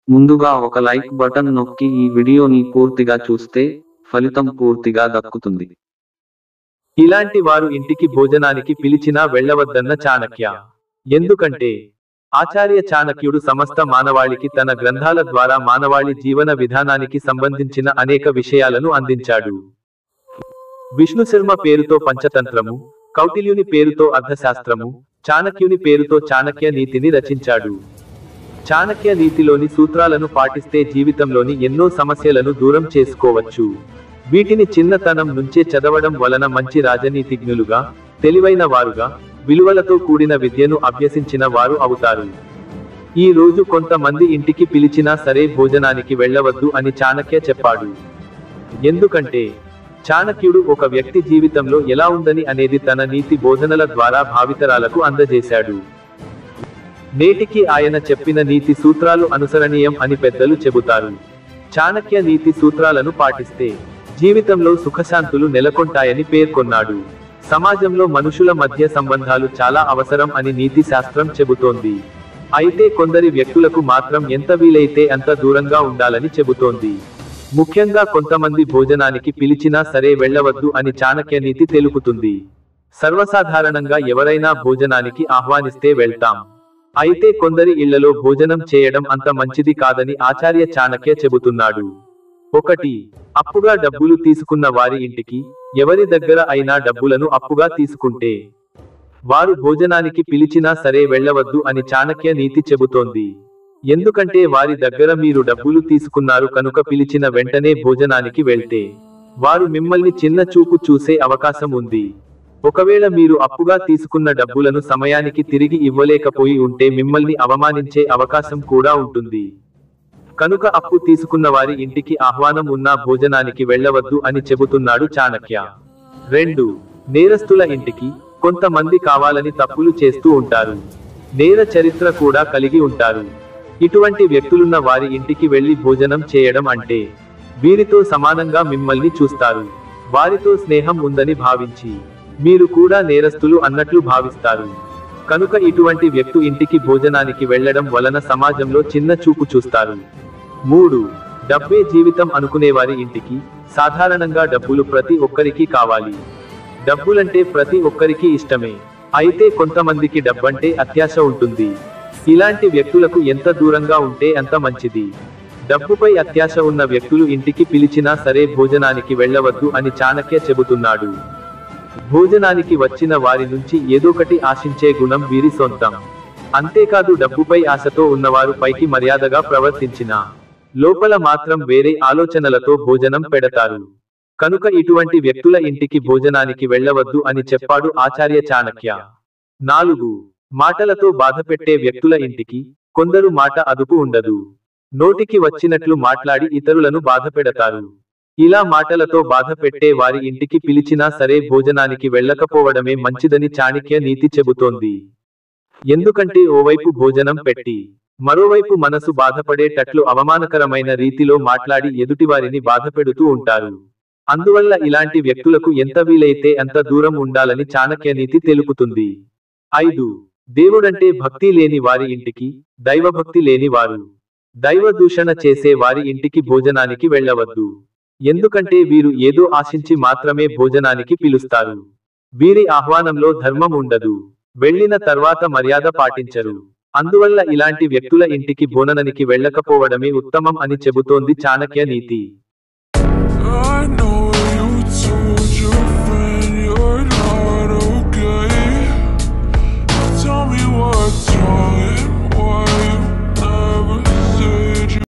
ముందుగా ఒక like button నొక్కి ఈ వీడియోని పూర్తిగా చూస్తే ఫలితం పూర్తిగా దక్కుతుంది. ఇలాంటి వారు ఇంటికి భోజనానికి పిలిచినా వెళ్ళవద్దన్న చాణక్య. ఎందుకంటే ఆచార్య చాణక్యుడు సమస్త మానవాళికి తన గ్రంథాల ద్వారా మానవాళి జీవన విధానానికి సంబంధించిన అనేక విషయాలను అందించాడు. విష్ణుశర్మ పేరుతో పంచతంత్రము, కౌటిల్యుని పేరుతో అర్థశాస్త్రము, చాణక్యుని పేరుతో చాణక్య నీతిని రచించాడు. చాణక్య నీతిలోని సూత్రాలను పాటిస్తే జీవితంలోని ఎన్నో సమస్యలను దూరం చేసుకోవచ్చు. వీటిని చిన్నతనం నుంచే చదవడం వలన మంచి రాజనీతిజ్ఞులుగా, తెలివైన వారుగా, విలువలతో కూడిన విద్యను అభ్యసించిన వారు అవుతారు. ఈ రోజు కొంతమంది ఇంటికి పిలిచినా సరే భోజనానికి వెళ్ళవద్దు అని చాణక్య చెప్పాడు. ఎందుకంటే చాణక్యుడు ఒక వ్యక్తి జీవితంలో ఎలా ఉందని అనేది తన నీతి బోధనల ద్వారా భావితరాలకు అందజేశాడు. నేటికి ఆయన చెప్పిన నీతి సూత్రాలు అనుసరణీయం అని పెద్దలు చెబుతారు. చాణక్య నీతి సూత్రాలను పాటిస్తే జీవితంలో సుఖశాంతులు నెలకొంటాయని పేర్కొన్నాడు. సమాజంలో మనుషుల మధ్య సంబంధాలు చాలా అవసరం అని నీతి శాస్త్రం చెబుతోంది. అయితే కొందరి వ్యక్తులకు మాత్రం ఎంత వీలైతే అంత దూరంగా ఉండాలని చెబుతోంది. ముఖ్యంగా కొంతమంది భోజనానికి పిలిచినా సరే వెళ్ళవద్దు అని చాణక్య నీతి తెలుపుతుంది. సర్వసాధారణంగా ఎవరైనా భోజనానికి ఆహ్వానిస్తే వెళ్తాం. అయితే కొందరి ఇళ్లలో భోజనం చేయడం అంత మంచిది కాదని ఆచార్య చాణక్య చెబుతున్నాడు. 1. అప్పుగా డబ్బులు తీసుకున్న వారి ఇంటికి ఎవరి దగ్గర అయినా డబ్బులను అప్పుగా తీసుకుంటే వారు భోజనానికి పిలిచినా సరే వెళ్ళవద్దు అని చాణక్య నీతి చెబుతోంది. ఎందుకంటే వారి దగ్గర మీరు డబ్బులు తీసుకున్నారు కనుక పిలిచిన వెంటనే భోజనానికి వెళ్తే వారు మిమ్మల్ని చిన్న చూపు చూసే అవకాశం ఉంది. ఒకవేళ మీరు అప్పుగా తీసుకున్న డబ్బులను సమయానికి తిరిగి ఇవ్వలేకపోయి ఉంటే మిమ్మల్ని అవమానించే అవకాశం కూడా ఉంటుంది. కనుక అప్పు తీసుకున్న వారి ఇంటికి ఆహ్వానం ఉన్నా భోజనానికి వెళ్ళవద్దు అని చెబుతున్నాడు చాణక్య. 2. నేరస్తుల ఇంటికి కొంతమంది కావాలని తప్పులు చేస్తూ ఉంటారు. నేర చరిత్ర కూడా కలిగి ఉంటారు. ఇటువంటి వ్యక్తులున్న వారి ఇంటికి వెళ్లి భోజనం చేయడం అంటే వీరితో సమానంగా మిమ్మల్ని చూస్తారు. వారితో స్నేహం ఉందని భావించి మీరు కూడా నేరస్తులు అన్నట్లు భావిస్తారు. కనుక ఇటువంటి వ్యక్తి ఇంటికి భోజనానికి వెళ్లడం వలన సమాజంలో చిన్న చూపు చూస్తారు. 3. డబ్బే జీవితం అనుకునేవారి ఇంటికి సాధారణంగా డబ్బులు ప్రతి ఒక్కరికి కావాలి. డబ్బులంటే ప్రతి ఒక్కరికి ఇష్టమే. అయితే కొంతమందికి డబ్బంటే అత్యాశ ఉంటుంది. ఇలాంటి వ్యక్తులకు ఎంత దూరంగా ఉంటే అంత మంచిది. డబ్బుపై అత్యాశ ఉన్న వ్యక్తులు ఇంటికి పిలిచినా సరే భోజనానికి వెళ్ళవద్దు అని చాణక్య చెబుతున్నాడు. భోజనానికి వచ్చిన వారి నుంచి ఏదోకటి ఆశించే గుణం వీరి సొంతం. అంతేకాదు డబ్బుపై ఆశతో ఉన్నవారు పైకి మర్యాదగా ప్రవర్తించినా లోపల మాత్రం వేరే ఆలోచనలతో భోజనం పెడతారు. కనుక ఇటువంటి వ్యక్తుల ఇంటికి భోజనానికి వెళ్ళవద్దు అని చెప్పాడు ఆచార్య చాణక్య. 4. మాటలతో బాధపెట్టే వ్యక్తుల ఇంటికి కొందరు మాట అదుపు ఉండదు. నోటికి వచ్చినట్లు మాట్లాడి ఇతరులను బాధపెడతారు. ఇలా మాటలతో బాధ పెట్టే వారి ఇంటికి పిలిచినా సరే భోజనానికి వెళ్ళకపోవడమే మంచిదని చాణక్య నీతి చెబుతోంది. ఎందుకంటే ఓవైపు భోజనం పెట్టి మరోవైపు మనసు బాధపడేటట్లు అవమానకరమైన రీతిలో మాట్లాడి ఎదుటివారిని బాధపెడుతూ ఉంటారు. అందువల్ల ఇలాంటి వ్యక్తులకు ఎంత వీలైతే అంత దూరం ఉండాలని చాణక్య నీతి తెలుపుతుంది. 5. దేవుడంటే భక్తి లేని వారి ఇంటికి దైవభక్తి లేని వారు దైవ దూషణ చేసే వారి ఇంటికి భోజనానికి వెళ్ళవద్దు. ఎందుకంటే వీరు ఏదో ఆశించి మాత్రమే భోజనానికి పిలుస్తారు. వీరి ఆహ్వానంలో ధర్మం ఉండదు. వెళ్ళిన తర్వాత మర్యాద పాటించరు. అందువల్ల ఇలాంటి వ్యక్తుల ఇంటికి భోజనానికి వెళ్ళకపోవడమే ఉత్తమం అని చెబుతోంది చాణక్య నీతి.